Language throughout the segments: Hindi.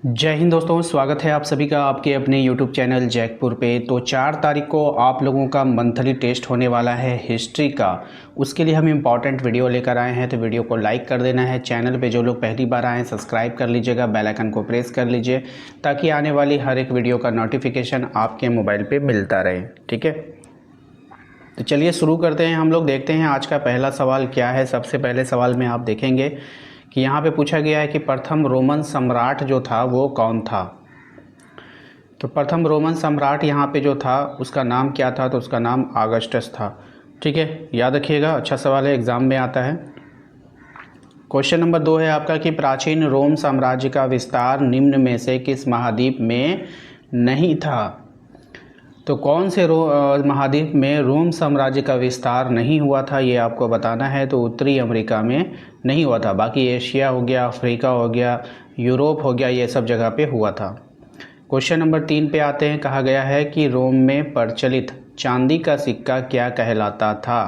जय हिंद दोस्तों, स्वागत है आप सभी का आपके अपने YouTube चैनल जैकपुर पे। तो 4 तारीख को आप लोगों का मंथली टेस्ट होने वाला है हिस्ट्री का। उसके लिए हम इम्पॉर्टेंट वीडियो लेकर आए हैं, तो वीडियो को लाइक कर देना है। चैनल पे जो लोग पहली बार आए हैं सब्सक्राइब कर लीजिएगा, बेल आइकन को प्रेस कर लीजिए ताकि आने वाली हर एक वीडियो का नोटिफिकेशन आपके मोबाइल पर मिलता रहे। ठीक है, तो चलिए शुरू करते हैं। हम लोग देखते हैं आज का पहला सवाल क्या है। सबसे पहले सवाल में आप देखेंगे कि यहाँ पे पूछा गया है कि प्रथम रोमन सम्राट जो था वो कौन था। तो प्रथम रोमन सम्राट यहाँ पे जो था उसका नाम क्या था, तो उसका नाम ऑगस्टस था। ठीक है, याद रखिएगा, अच्छा सवाल है, एग्ज़ाम में आता है। क्वेश्चन नंबर 2 है आपका कि प्राचीन रोम साम्राज्य का विस्तार निम्न में से किस महाद्वीप में नहीं था। तो कौन से महाद्वीप में रोम साम्राज्य का विस्तार नहीं हुआ था, ये आपको बताना है। तो उत्तरी अमेरिका में नहीं हुआ था, बाकी एशिया हो गया, अफ्रीका हो गया, यूरोप हो गया, ये सब जगह पे हुआ था। क्वेश्चन नंबर 3 पे आते हैं। कहा गया है कि रोम में प्रचलित चांदी का सिक्का क्या कहलाता था।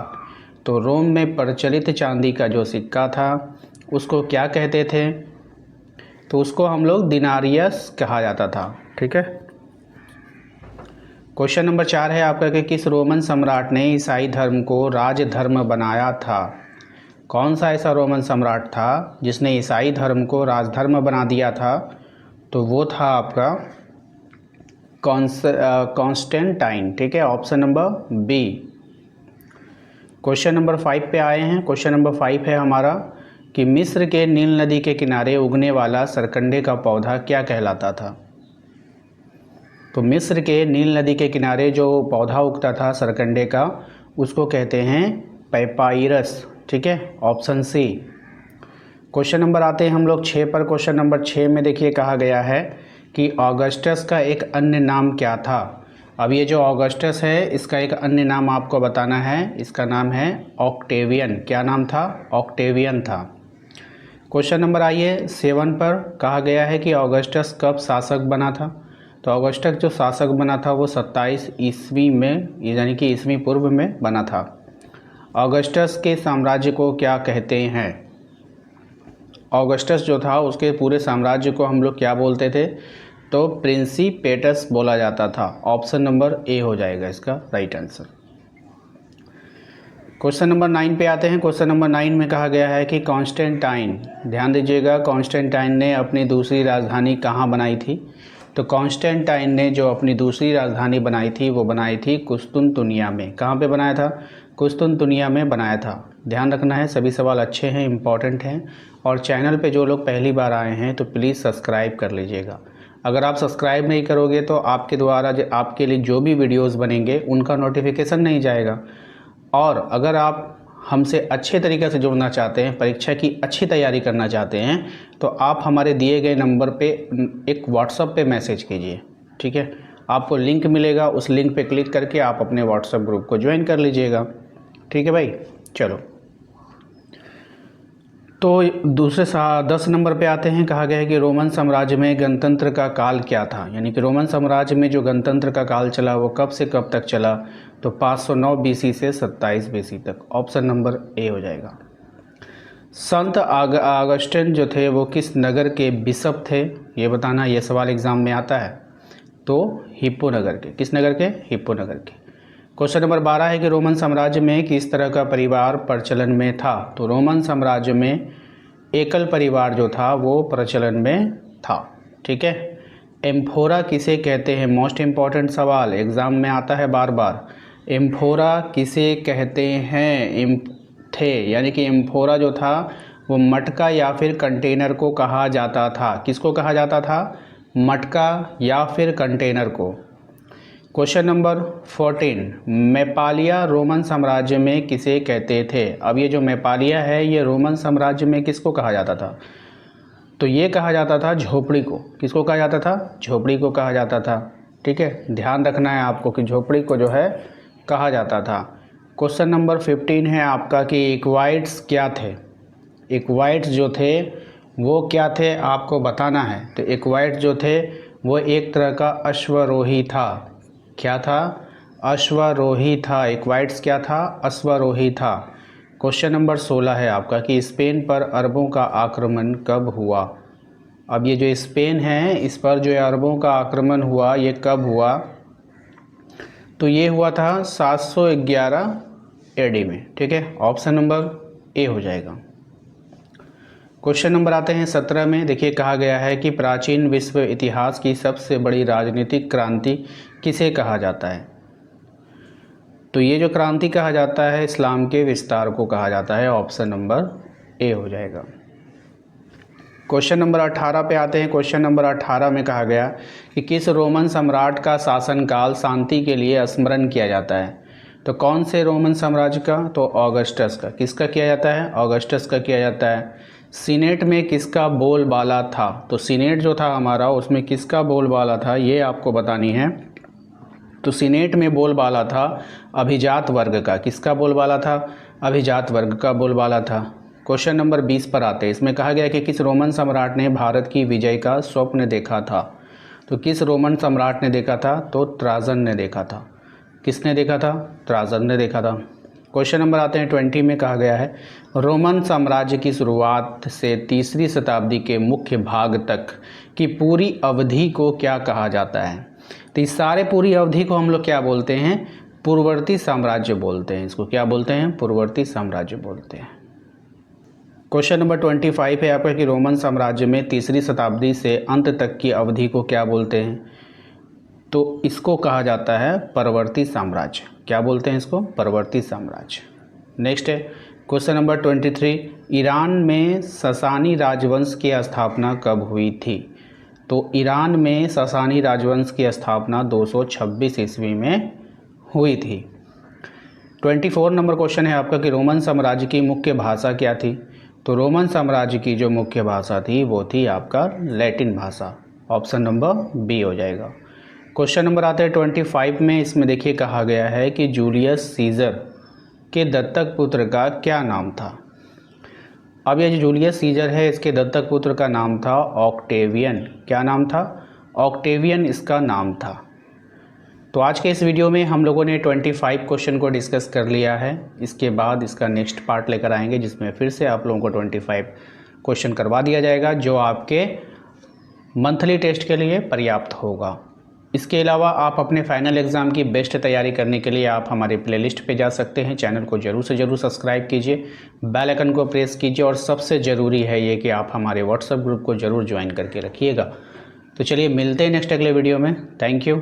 तो रोम में प्रचलित चांदी का जो सिक्का था उसको क्या कहते थे, तो उसको हम लोग दिनारियस कहा जाता था। ठीक है। क्वेश्चन नंबर 4 है आपका कि किस रोमन सम्राट ने ईसाई धर्म को राजधर्म बनाया था। कौन सा ऐसा रोमन सम्राट था जिसने ईसाई धर्म को राजधर्म बना दिया था, तो वो था आपका कॉन्स्टेंटाइन। ठीक है, option number B. Question number 5 पे आए हैं। क्वेश्चन नंबर 5 है हमारा कि मिस्र के नील नदी के किनारे उगने वाला सरकंडे का पौधा क्या कहलाता था। तो मिस्र के नील नदी के किनारे जो पौधा उगता था सरकंडे का, उसको कहते हैं पैपाइरस। ठीक है, ऑप्शन सी। क्वेश्चन नंबर आते हैं हम लोग 6 पर। क्वेश्चन नंबर 6 में देखिए कहा गया है कि ऑगस्टस का एक अन्य नाम क्या था। अब ये जो ऑगस्टस है इसका एक अन्य नाम आपको बताना है। इसका नाम है ऑक्टेवियन। क्या नाम था? ऑक्टेवियन था। क्वेश्चन नंबर आइए 7 पर। कहा गया है कि ऑगस्टस कब शासक बना था। तो ऑगस्टस जो शासक बना था वो 27 ईस्वी में, यानी कि ईस्वी पूर्व में बना था। ऑगस्टस के साम्राज्य को क्या कहते हैं। ऑगस्टस जो था उसके पूरे साम्राज्य को हम लोग क्या बोलते थे, तो प्रिंसिपेटस बोला जाता था। ऑप्शन नंबर ए हो जाएगा इसका राइट आंसर। क्वेश्चन नंबर 9 पे आते हैं। क्वेश्चन नंबर 9 में कहा गया है कि कॉन्स्टेंटाइन, ध्यान दीजिएगा, कॉन्स्टेंटाइन ने अपनी दूसरी राजधानी कहाँ बनाई थी। तो कॉन्स्टेंटाइन ने जो अपनी दूसरी राजधानी बनाई थी वो बनाई थी कुस्तुनतुनिया में। कहाँ पे बनाया था? कुस्तुनतुनिया में बनाया था। ध्यान रखना है, सभी सवाल अच्छे हैं, इंपॉर्टेंट हैं। और चैनल पे जो लोग पहली बार आए हैं तो प्लीज़ सब्सक्राइब कर लीजिएगा। अगर आप सब्सक्राइब नहीं करोगे तो आपके द्वारा आपके लिए जो भी वीडियोज़ बनेंगे उनका नोटिफिकेशन नहीं जाएगा। और अगर आप हमसे अच्छे तरीके से जुड़ना चाहते हैं, परीक्षा की अच्छी तैयारी करना चाहते हैं, तो आप हमारे दिए गए नंबर पे एक व्हाट्सएप पे मैसेज कीजिए। ठीक है, आपको लिंक मिलेगा, उस लिंक पे क्लिक करके आप अपने व्हाट्सएप ग्रुप को ज्वाइन कर लीजिएगा। ठीक है भाई, चलो तो दूसरे 10 नंबर पे आते हैं। कहा गया है कि रोमन साम्राज्य में गणतंत्र का काल क्या था। यानी कि रोमन साम्राज्य में जो गणतंत्र का काल चला वो कब से कब तक चला, तो 509 बीसी से 27 बीसी तक। ऑप्शन नंबर ए हो जाएगा। संत ऑगस्टिन जो थे वो किस नगर के बिशप थे, ये बताना, ये सवाल एग्जाम में आता है। तो हिप्पो नगर के। किस नगर के? हिप्पो नगर के। क्वेश्चन नंबर 12 है कि रोमन साम्राज्य में किस तरह का परिवार प्रचलन में था। तो रोमन साम्राज्य में एकल परिवार जो था वो प्रचलन में था। ठीक है। एम्फोरा किसे कहते हैं? मोस्ट इम्पॉर्टेंट सवाल, एग्जाम में आता है बार बार। एम्फोरा किसे कहते हैं? यानी कि एम्फोरा जो था वो मटका या फिर कंटेनर को कहा जाता था। किसको कहा जाता था? मटका या फिर कंटेनर को। क्वेश्चन नंबर 14, मेपालिया रोमन साम्राज्य में किसे कहते थे। अब ये जो मेपालिया है ये रोमन साम्राज्य में किसको कहा जाता था, तो ये कहा जाता था झोपड़ी को। किसको कहा जाता था? झोपड़ी को कहा जाता था। ठीक है, ध्यान रखना है आपको कि झोपड़ी को जो है कहा जाता था। क्वेश्चन नंबर 15 है आपका कि इक्वाइट्स क्या थे। इक्वाइट्स जो थे वो क्या थे आपको बताना है। तो इक्वाइट्स जो थे वो एक तरह का अश्वरोही था। क्या था? अश्वरोही था। इक्वाइट्स क्या था? अश्वरोही था। क्वेश्चन नंबर 16 है आपका कि स्पेन पर अरबों का आक्रमण कब हुआ। अब ये जो स्पेन है, इस पर जो अरबों का आक्रमण हुआ, ये कब हुआ? तो ये हुआ था 711 एडी में। ठीक है, ऑप्शन नंबर ए हो जाएगा। क्वेश्चन नंबर आते हैं 17 में। देखिए, कहा गया है कि प्राचीन विश्व इतिहास की सबसे बड़ी राजनीतिक क्रांति किसे कहा जाता है? तो ये जो क्रांति कहा जाता है, इस्लाम के विस्तार को कहा जाता है। ऑप्शन नंबर ए हो जाएगा। क्वेश्चन नंबर 18 पे आते हैं। क्वेश्चन नंबर 18 में कहा गया कि किस रोमन सम्राट का शासनकाल शांति के लिए स्मरण किया जाता है? तो कौन से रोमन साम्राज्य का? तो ऑगस्टस का। किसका किया जाता है? ऑगस्टस का किया जाता है। सीनेट में किसका बोलबाला था? तो सीनेट जो था हमारा, उसमें किसका बोलबाला था, ये आपको बतानी है। तो सीनेट में बोलबाला था अभिजात वर्ग का। किसका बोलबाला था? अभिजात वर्ग का बोलबाला था। क्वेश्चन नंबर 20 पर आते हैं। इसमें कहा गया कि किस रोमन सम्राट ने भारत की विजय का स्वप्न देखा था? तो किस रोमन सम्राट ने देखा था? तो ट्राजन ने देखा था। किसने देखा था? ट्राजन ने देखा था। क्वेश्चन नंबर आते हैं 20 में। कहा गया है रोमन साम्राज्य की शुरुआत से तीसरी शताब्दी के मुख्य भाग तक की पूरी अवधि को क्या कहा जाता है? तो इस सारे पूरी अवधि को हम लोग क्या बोलते हैं? पूर्ववर्ती साम्राज्य बोलते हैं। इसको क्या बोलते हैं? पूर्ववर्ती साम्राज्य बोलते हैं। क्वेश्चन नंबर 25 है आपका कि रोमन साम्राज्य में तीसरी शताब्दी से अंत तक की अवधि को क्या बोलते हैं? तो इसको कहा जाता है परवर्ती साम्राज्य। क्या बोलते हैं इसको? परवर्ती साम्राज्य। नेक्स्ट है क्वेश्चन नंबर 23। ईरान में ससानी राजवंश की स्थापना कब हुई थी? तो ईरान में ससानी राजवंश की स्थापना 226 ईस्वी में हुई थी। 24 नंबर क्वेश्चन है आपका कि रोमन साम्राज्य की मुख्य भाषा क्या थी? तो रोमन साम्राज्य की जो मुख्य भाषा थी वो थी आपका लैटिन भाषा। ऑप्शन नंबर बी हो जाएगा। क्वेश्चन नंबर आता है 25 में। इसमें देखिए कहा गया है कि जूलियस सीजर के दत्तक पुत्र का क्या नाम था? अब ये जो जूलियस सीजर है, इसके दत्तक पुत्र का नाम था ऑक्टेवियन। क्या नाम था? ऑक्टेवियन इसका नाम था। तो आज के इस वीडियो में हम लोगों ने 25 क्वेश्चन को डिस्कस कर लिया है। इसके बाद इसका नेक्स्ट पार्ट लेकर आएंगे, जिसमें फिर से आप लोगों को 25 क्वेश्चन करवा दिया जाएगा, जो आपके मंथली टेस्ट के लिए पर्याप्त होगा। इसके अलावा आप अपने फाइनल एग्ज़ाम की बेस्ट तैयारी करने के लिए आप हमारे प्लेलिस्ट पे जा सकते हैं। चैनल को जरूर से जरूर सब्सक्राइब कीजिए, बेल आइकन को प्रेस कीजिए, और सबसे ज़रूरी है ये कि आप हमारे व्हाट्सएप ग्रुप को ज़रूर ज्वाइन करके रखिएगा। तो चलिए मिलते हैं नेक्स्ट अगले वीडियो में। Thank you.